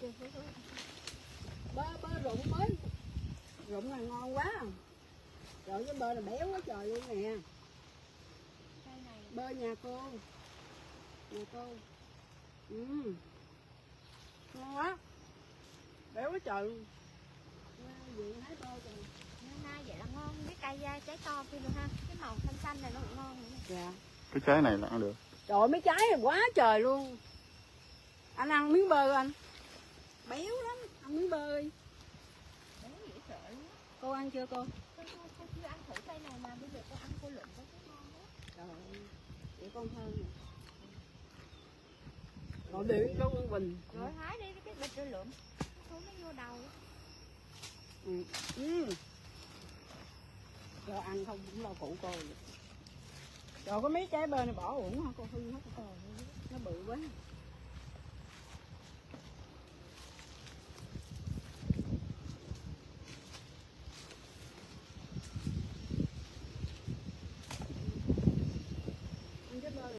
ăn chưa? Bơ rụng mới. Rụng là ngon quá. Rồi cái bơ là béo quá trời luôn nè. Bơ nhà cô. Nhà cô. Ngon quá. Béo quá trời luôn. Vậy hái bơ rồi. Nay vậy là ngon, cái cây trái to kia luôn ha. Cái màu xanh xanh này nó cũng ngon nữa. Dạ. Cái trái này là ăn được. Trời ơi, mấy trái này quá trời luôn. Anh ăn miếng bơ anh. Béo lắm, ăn miếng bơ đi. Béo dễ sợ luôn. Cô ăn chưa cô? Cô chưa ăn thử cây này mà bây giờ cô ăn cô lụm có cái ngon đó. Trời ơi, vậy con hơn nè. Rồi điện cho con Bình. Rồi hái đi cái bịch rồi lượm. Nó vô đầu. Rồi ăn không cũng lo phụ cô. Rồi có mấy trái bơ này bỏ uổng hả cô? Hư hết cô. Nó bự quá.